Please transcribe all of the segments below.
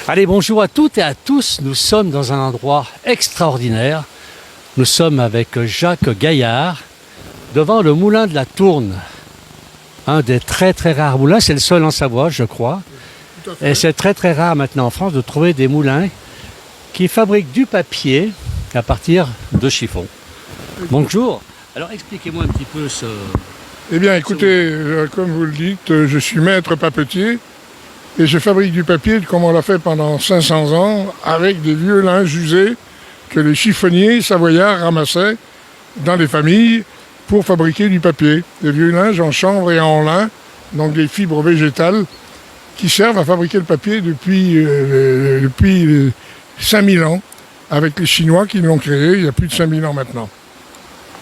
Allez, bonjour à toutes et à tous. Nous sommes dans un endroit extraordinaire. Nous sommes avec Jacques Gaillard devant le moulin de la Tourne. Un des très très rares moulins, c'est le seul en Savoie, je crois. Et c'est très très rare maintenant en France de trouver des moulins qui fabriquent du papier à partir de chiffon. Bonjour. Alors expliquez-moi un petit peu ce... Eh bien écoutez, comme vous le dites, je suis maître papetier et je fabrique du papier comme on l'a fait pendant 500 ans avec des vieux linges usés que les chiffonniers savoyards ramassaient dans les familles pour fabriquer du papier. Des vieux linges en chanvre et en lin, donc des fibres végétales qui servent à fabriquer le papier depuis 5000 ans, avec les Chinois qui l'ont créé il y a plus de 5000 ans maintenant.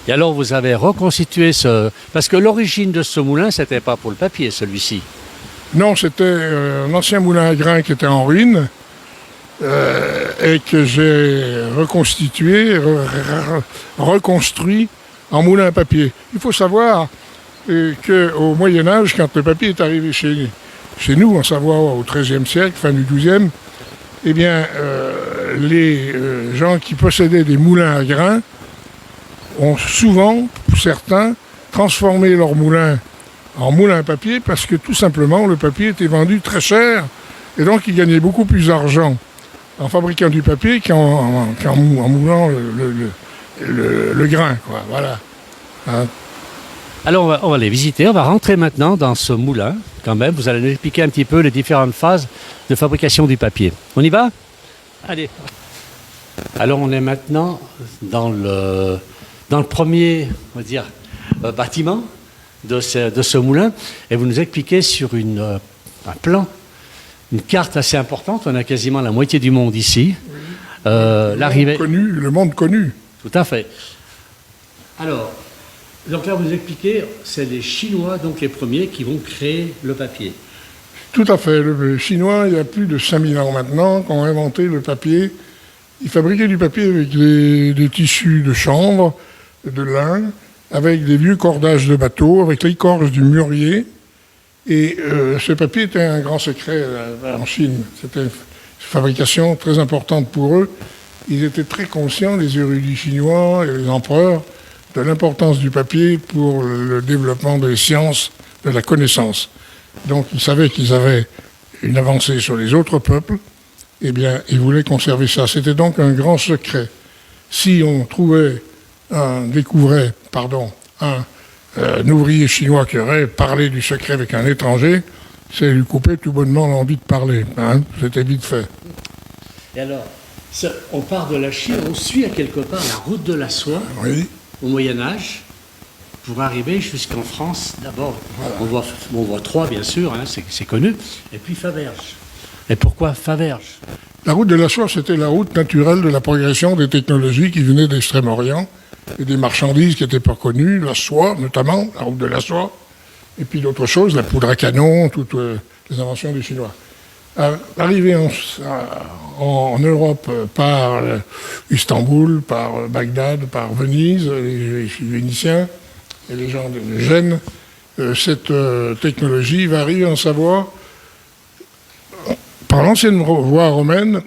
Et alors vous avez reconstitué ce... Parce que l'origine de ce moulin, c'était pas pour le papier, celui-ci. Non, c'était un ancien moulin à grains qui était en ruine et que j'ai reconstitué, reconstruit en moulin à papier. Il faut savoir qu'au Moyen-Âge, quand le papier est arrivé chez nous, en Savoie, au XIIIe siècle, fin du XIIe, eh bien, les gens qui possédaient des moulins à grains ont souvent, pour certains, transformé leur moulin en moulin à papier parce que tout simplement le papier était vendu très cher et donc ils gagnaient beaucoup plus d'argent en fabriquant du papier qu'en moulant le grain, quoi. Voilà. Hein. Alors on va les visiter, on va rentrer maintenant dans ce moulin quand même. Vous allez nous expliquer un petit peu les différentes phases de fabrication du papier. On y va ? Allez. Alors on est maintenant dans le premier, on va dire, bâtiment de ce moulin, et vous nous expliquez sur un plan, une carte assez importante. On a quasiment la moitié du monde ici. Oui. L'arrivée. Le monde connu. Tout à fait. Alors, donc là vous nous expliquez, c'est les Chinois, donc les premiers, qui vont créer le papier. Tout à fait. Les Chinois, il y a plus de 5000 ans maintenant, qui ont inventé le papier. Ils fabriquaient du papier avec des tissus de chanvre, de lin, avec des vieux cordages de bateaux, avec l'écorce du mûrier. Et ce papier était un grand secret en Chine. C'était une fabrication très importante pour eux. Ils étaient très conscients, les érudits chinois et les empereurs, de l'importance du papier pour le développement des sciences, de la connaissance. Donc ils savaient qu'ils avaient une avancée sur les autres peuples. Eh bien, ils voulaient conserver ça. C'était donc un grand secret. Si on découvrait un ouvrier chinois qui aurait parlé du secret avec un étranger, c'est lui couper tout bonnement l'envie de parler. Hein. C'était vite fait. Et alors, on part de la Chine, on suit à quelque part la route de la soie, oui, au Moyen-Âge, pour arriver jusqu'en France. D'abord, voilà. on voit Troyes, bien sûr, hein, c'est connu, et puis Faverges. Et pourquoi Faverges ? La route de la soie, c'était la route naturelle de la progression des technologies qui venaient d'Extrême-Orient et des marchandises qui n'étaient pas connues, la soie notamment, la route de la soie, et puis d'autres choses, la poudre à canon, toutes les inventions des Chinois. Arrivé en Europe par Istanbul, par Bagdad, par Venise, les Vénitiens et les gens de Gênes, cette technologie va arriver en Savoie par l'ancienne voie romaine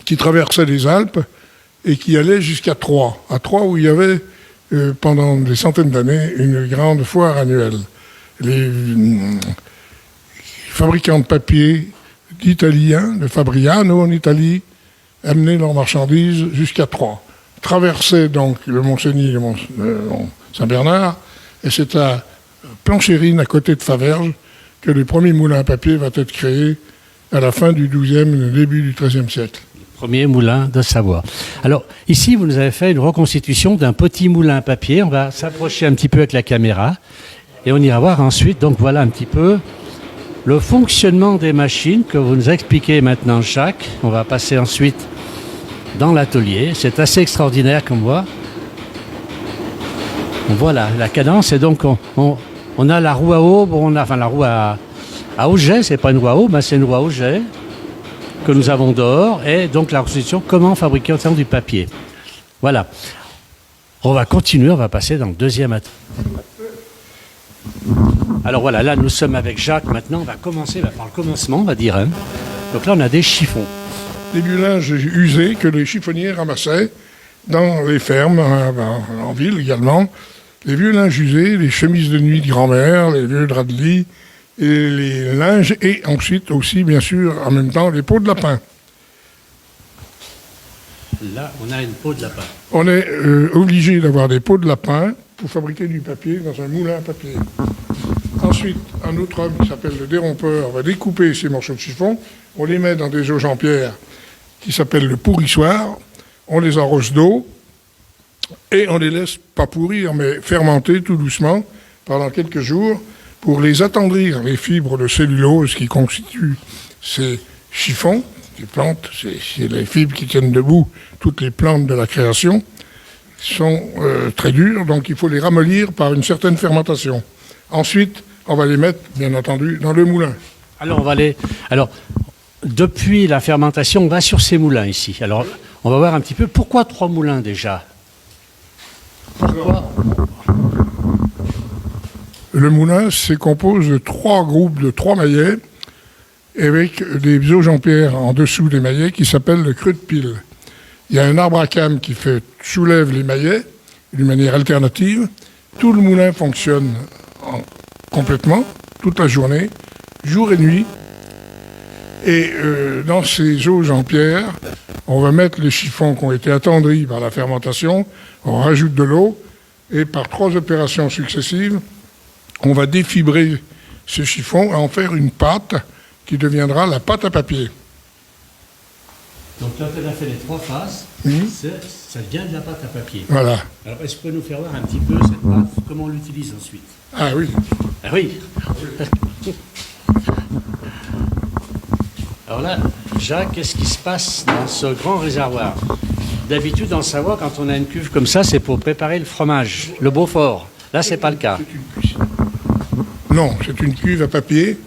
qui traversait les Alpes et qui allait jusqu'à Troyes. À Troyes où il y avait, pendant des centaines d'années, une grande foire annuelle. Les fabricants de papier italiens, de Fabriano en Italie, amenaient leurs marchandises jusqu'à Troyes. Traversaient donc le Mont-Cenis et le Mont-Saint-Bernard, et c'est à Planchérine, à côté de Faverges, que le premier moulin à papier va être créé à la fin du XIIe et le début du XIIIe siècle. Premier moulin de Savoie. Alors, ici, vous nous avez fait une reconstitution d'un petit moulin à papier. On va s'approcher un petit peu avec la caméra et on ira voir ensuite. Donc, voilà un petit peu le fonctionnement des machines que vous nous expliquez maintenant, Jacques. On va passer ensuite dans l'atelier. C'est assez extraordinaire comme voit. On voit la cadence et donc on a la roue à eau, la roue à auget, c'est pas une roue à eau, mais c'est une roue à auget que nous avons dehors, et donc la reconstitution, comment fabriquer autant du papier. Voilà. On va continuer, on va passer dans le deuxième atelier. Alors voilà, là nous sommes avec Jacques maintenant, on va commencer par le commencement, on va dire. Hein. Donc là, on a des chiffons. Des vieux linges usés que les chiffonniers ramassaient dans les fermes, en ville également. Les vieux linges usés, les chemises de nuit de grand-mère, les vieux draps de lit, et les linges, et ensuite aussi, bien sûr, en même temps, les peaux de lapin. Là, on a une peau de lapin. On est obligé d'avoir des peaux de lapin pour fabriquer du papier dans un moulin à papier. Ensuite, un autre homme qui s'appelle le dérompeur va découper ces morceaux de chiffon, on les met dans des auges en pierre qui s'appellent le pourrissoir, on les arrose d'eau et on les laisse pas pourrir mais fermenter tout doucement pendant quelques jours pour les attendrir, les fibres de cellulose qui constituent ces chiffons, ces plantes, c'est les fibres qui tiennent debout toutes les plantes de la création, sont très dures, donc il faut les ramollir par une certaine fermentation. Ensuite, on va les mettre, bien entendu, dans le moulin. Alors, depuis la fermentation, on va sur ces moulins ici. Alors, on va voir un petit peu pourquoi 3 moulins déjà. Pourquoi? Le moulin se compose de 3 groupes de 3 maillets avec des auges en pierre en dessous des maillets qui s'appellent le creux de pile. Il y a un arbre à cames qui soulève les maillets d'une manière alternative. Tout le moulin fonctionne complètement, toute la journée, jour et nuit. Et dans ces auges en pierre, on va mettre les chiffons qui ont été attendris par la fermentation, on rajoute de l'eau, et par 3 opérations successives, on va défibrer ce chiffon et en faire une pâte qui deviendra la pâte à papier. Donc quand on a fait les 3 phases, ça devient de la pâte à papier. Voilà. Alors est-ce que vous pouvez nous faire voir un petit peu cette pâte, comment on l'utilise ensuite? Ah oui. Ah oui. Alors là, Jacques, qu'est-ce qui se passe dans ce grand réservoir? D'habitude, dans le Savoie, quand on a une cuve comme ça, c'est pour préparer le fromage, le Beaufort. Là, c'est pas le cas. Non, c'est une cuve à papier,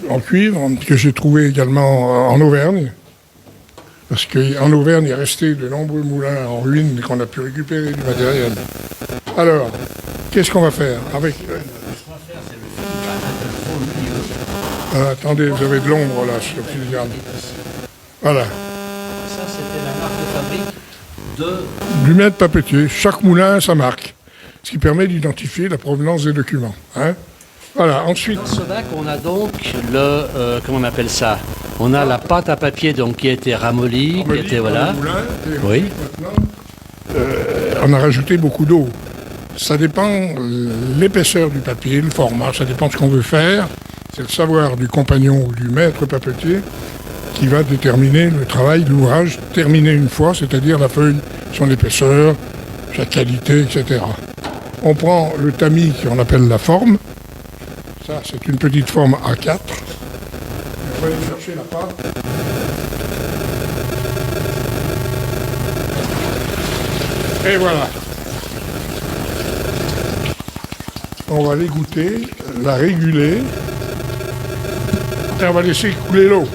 en cuivre, que j'ai trouvé également en Auvergne. Parce qu'en Auvergne, il est resté de nombreux moulins en ruine et qu'on a pu récupérer du matériel. Alors, qu'est-ce qu'on va faire avec... attendez, vous avez de l'ombre là sur le filigrane. Voilà. Ça, c'était la marque de fabrique du maître papetier. Chaque moulin a sa marque, ce qui permet d'identifier la provenance des documents. Hein. Voilà, ensuite... Dans ce bac, on a donc comment on appelle ça? On a la pâte à papier donc, qui a été ramollie, qui était... Voilà. Moulin, et oui. Maintenant, on a rajouté beaucoup d'eau. Ça dépend l'épaisseur du papier, le format, ça dépend de ce qu'on veut faire. C'est le savoir du compagnon ou du maître papetier qui va déterminer le travail, l'ouvrage, terminé une fois, c'est-à-dire la feuille, son épaisseur, sa qualité, etc. On prend le tamis qu'on appelle la forme. Ça, c'est une petite forme A4. On va aller chercher la pâte. Et voilà. On va l'égoutter, la réguler. Et on va laisser couler l'eau.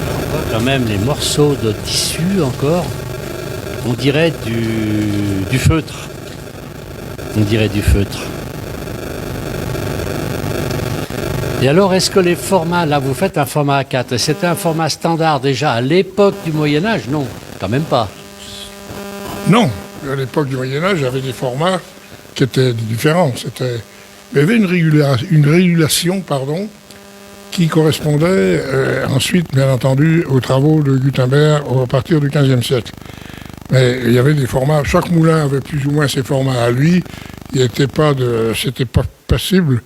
On voit quand même les morceaux de tissu encore. On dirait du feutre. On dirait du feutre. Et alors, est-ce que les formats, là vous faites un format A4, c'était un format standard déjà à l'époque du Moyen-Âge? Non, quand même pas. Non, à l'époque du Moyen-Âge, il y avait des formats qui étaient différents. Il y avait une régulation qui correspondait ensuite, bien entendu, aux travaux de Gutenberg à partir du XVe siècle. Mais il y avait des formats, chaque moulin avait plus ou moins ses formats à lui, c'était pas possible,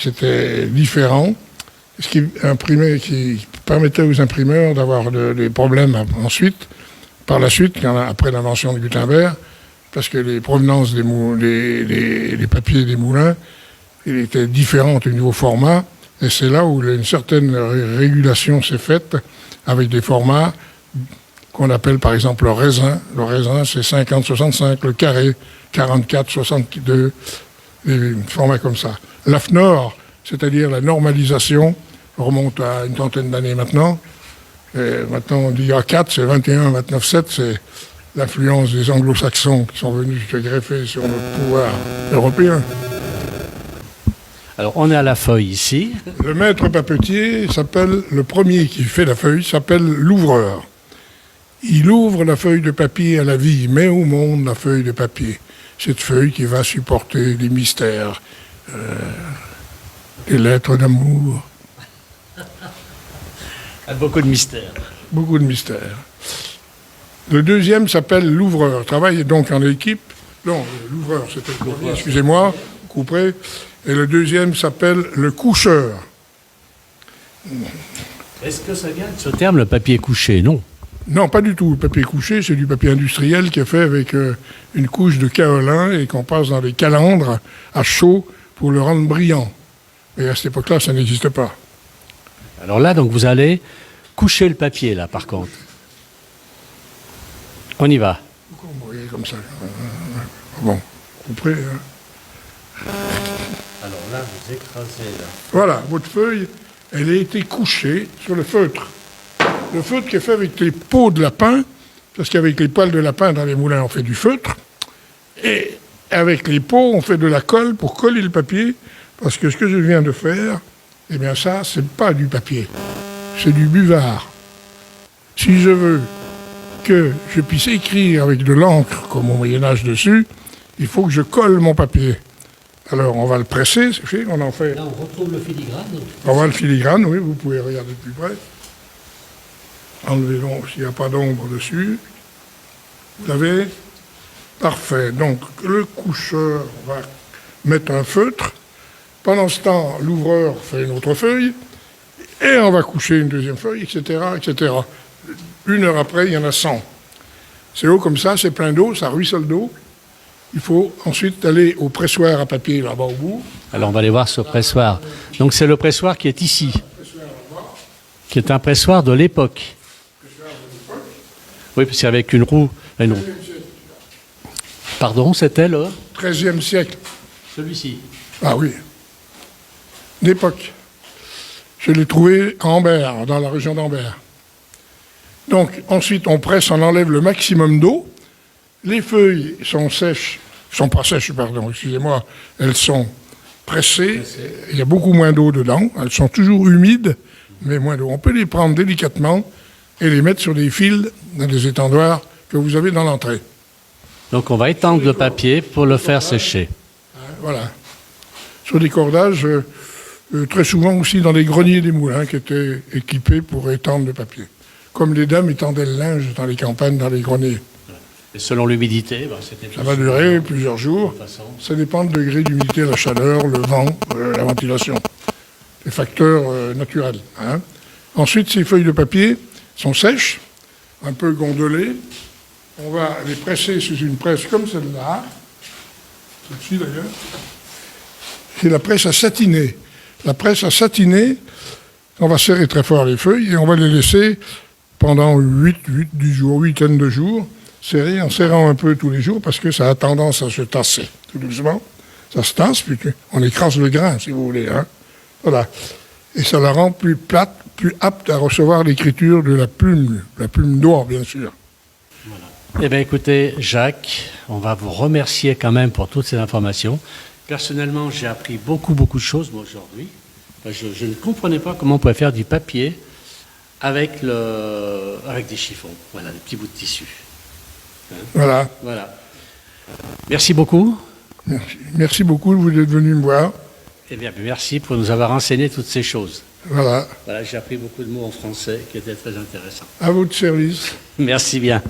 c'était différent, ce qui permettait aux imprimeurs d'avoir des problèmes ensuite, par la suite, après l'invention de Gutenberg, parce que les provenances des papiers des moulins étaient différentes au niveau format, et c'est là où une certaine régulation s'est faite avec des formats qu'on appelle par exemple le raisin. Le raisin, c'est 50-65, le carré, 44-62, des formats comme ça. L'AFNOR, c'est-à-dire la normalisation, remonte à une trentaine d'années maintenant. Et maintenant, on dit A4, c'est 21, 29-7, c'est l'influence des anglo-saxons qui sont venus se greffer sur notre pouvoir européen. Alors, on est à la feuille ici. Le maître papetier s'appelle, le premier qui fait la feuille s'appelle l'ouvreur. Il ouvre la feuille de papier à la vie, met au monde la feuille de papier. Cette feuille qui va supporter les mystères, les lettres d'amour. Beaucoup de mystères. Beaucoup de mystères. Le deuxième s'appelle l'ouvreur. Travaille donc en équipe. Non, l'ouvreur, c'était le premier, excusez-moi, couperez. Et le deuxième s'appelle le coucheur. Est-ce que ça vient de ce terme, le papier couché? Non. Non, pas du tout. Le papier couché, c'est du papier industriel qui est fait avec une couche de kaolin et qu'on passe dans des calandres à chaud pour le rendre brillant. Et à cette époque-là, ça n'existe pas. Alors là, donc, vous allez coucher le papier, là, par contre. On y va. Vous voyez comme ça. Bon, couperez. Alors là, vous écrasez, là. Voilà, votre feuille, elle a été couchée sur le feutre. Le feutre qui est fait avec les peaux de lapin, parce qu'avec les poils de lapin dans les moulins, on fait du feutre. Et avec les peaux, on fait de la colle pour coller le papier, parce que ce que je viens de faire, eh bien ça, c'est pas du papier, c'est du buvard. Si je veux que je puisse écrire avec de l'encre, comme au Moyen-Âge dessus, il faut que je colle mon papier. Alors, on va le presser, on en fait... Là, on retrouve le filigrane. On va le filigrane, oui, vous pouvez regarder de plus près. Enlevez donc s'il n'y a pas d'ombre dessus. Vous l'avez? Parfait. Donc, le coucheur va mettre un feutre. Pendant ce temps, l'ouvreur fait une autre feuille. Et on va coucher une deuxième feuille, etc., etc. 1 heure après, il y en a 100. C'est haut comme ça, c'est plein d'eau, ça ruisselle d'eau. Il faut ensuite aller au pressoir à papier, là-bas au bout. Alors, on va aller voir ce pressoir. Donc, c'est le pressoir qui est ici, qui est un pressoir de l'époque. Oui, parce qu'avec une roue... Pardon, c'était le... 13e siècle. Celui-ci. Ah oui. D'époque. Je l'ai trouvé à Ambert, dans la région d'Ambert. Donc, ensuite, on presse, on enlève le maximum d'eau. Les feuilles sont sèches, sont pas sèches, pardon, excusez-moi, elles sont pressées. Il y a beaucoup moins d'eau dedans. Elles sont toujours humides, mais moins d'eau. On peut les prendre délicatement et les mettre sur des fils dans des étendoirs que vous avez dans l'entrée. Donc, on va étendre le papier pour le faire sécher. Voilà. Sur des cordages, très souvent aussi dans les greniers des moulins qui étaient équipés pour étendre le papier. Comme les dames étendaient le linge dans les campagnes, dans les greniers. Et selon l'humidité, c'était... Ça va durer plusieurs jours. Ça dépend du degré d'humidité, la chaleur, le vent, la ventilation. Les facteurs naturels. Hein. Ensuite, ces feuilles de papier sont sèches, un peu gondolées. On va les presser sous une presse comme celle-là. Celle-ci d'ailleurs. C'est la presse à satiner. La presse à satiner, on va serrer très fort les feuilles et on va les laisser pendant 10 jours, 8 de jours, serrer en serrant un peu tous les jours parce que ça a tendance à se tasser. Tout doucement, ça se tasse, puis on écrase le grain, si vous voulez. Hein. Voilà. Et ça la rend plus plate, plus apte à recevoir l'écriture de la plume d'or, bien sûr. Voilà. Eh bien, écoutez, Jacques, on va vous remercier quand même pour toutes ces informations. Personnellement, j'ai appris beaucoup de choses, moi, aujourd'hui. Je ne comprenais pas comment on pouvait faire du papier avec des chiffons. Voilà, des petits bouts de tissu. Hein? Voilà. Merci beaucoup. Merci beaucoup, vous êtes venu me voir. Eh bien, merci pour nous avoir enseigné toutes ces choses. Voilà. Voilà, j'ai appris beaucoup de mots en français qui étaient très intéressants. À votre service. Merci bien.